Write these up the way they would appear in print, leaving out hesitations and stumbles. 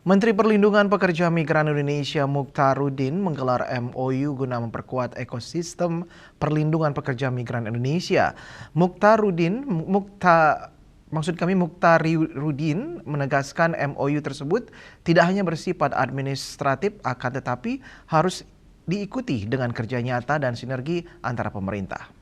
Menteri Perlindungan Pekerja Migran Indonesia Mukhtaruddin menggelar MOU guna memperkuat ekosistem perlindungan pekerja migran Indonesia. Mukhtaruddin menegaskan MOU tersebut tidak hanya bersifat administratif akan tetapi harus diikuti dengan kerja nyata dan sinergi antara pemerintah.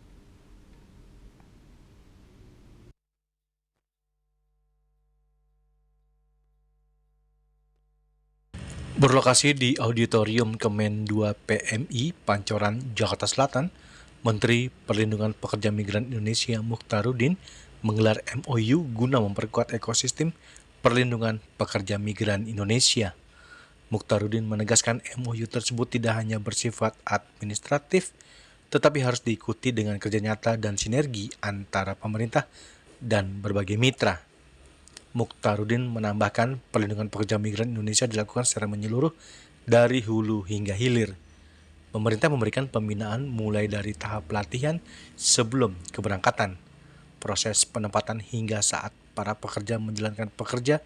Berlokasi di Auditorium Kemen 2 PMI, Pancoran, Jakarta Selatan, Menteri Perlindungan Pekerja Migran Indonesia Mukhtaruddin menggelar MOU guna memperkuat ekosistem perlindungan pekerja migran Indonesia. Mukhtaruddin menegaskan MOU tersebut tidak hanya bersifat administratif, tetapi harus diikuti dengan kerja nyata dan sinergi antara pemerintah dan berbagai mitra. Mukhtaruddin menambahkan perlindungan pekerja migran Indonesia dilakukan secara menyeluruh dari hulu hingga hilir. Pemerintah memberikan pembinaan mulai dari tahap pelatihan sebelum keberangkatan, proses penempatan hingga saat para pekerja menjalankan pekerja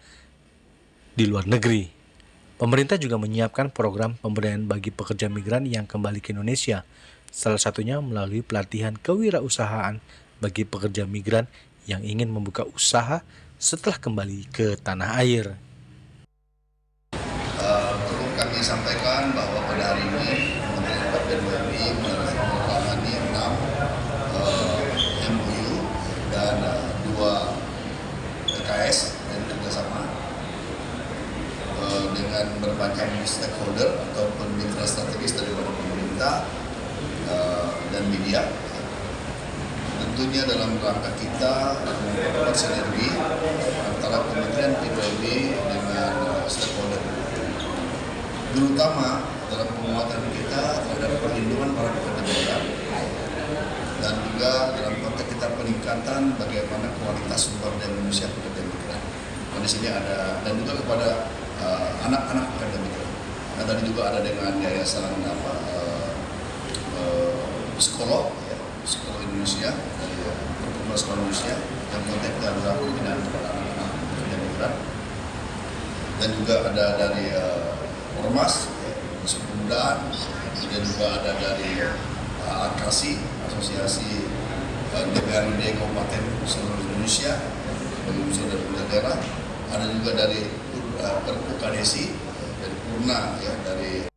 di luar negeri. Pemerintah juga menyiapkan program pemberdayaan bagi pekerja migran yang kembali ke Indonesia, salah satunya melalui pelatihan kewirausahaan bagi pekerja migran yang ingin membuka usaha setelah kembali ke tanah air. Perlu kami sampaikan bahwa pada hari ini pemerintah BUMI menandatangani 6 MOU dan 2 PKS yang kerjasama dengan berbagai stakeholder ataupun mitra strategis daripada pemerintah dan media. Tentunya dalam rangka kita memperkuat sinergi antara Kementerian BUMI dengan stakeholder, terutama dalam penguatan kita terhadap perlindungan para pekerja migran dan juga dalam konteks kita peningkatan bagaimana kualitas sumber daya manusia pekerja migran. Di sini ada dan juga kepada anak-anak pekerja migran. Nah, tadi juga ada dengan yayasan psikolog Indonesia, perkumpulan sekolah Indonesia yang konteksnya adalah pembinaan kepada anak-anak pekerja migran, dan juga ada dari Ormas, Pemuda, kemudian juga ada dari AKASI, Asosiasi DPRD Kabupaten seluruh Indonesia, bagi unsur dari pemerintah daerah, ada juga dari Perpukadesi, dari Purna, ya, dari.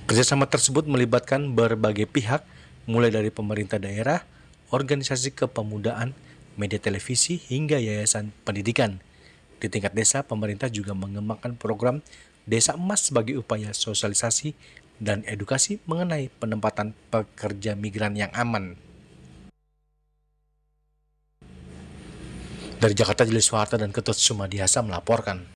Kerjasama tersebut melibatkan berbagai pihak, mulai dari pemerintah daerah, organisasi kepemudaan, media televisi, hingga yayasan pendidikan. Di tingkat desa, pemerintah juga mengembangkan program Desa Emas sebagai upaya sosialisasi dan edukasi mengenai penempatan pekerja migran yang aman. Dari Jakarta, Jeli Soeharto dan Ketut Sumadiasa melaporkan.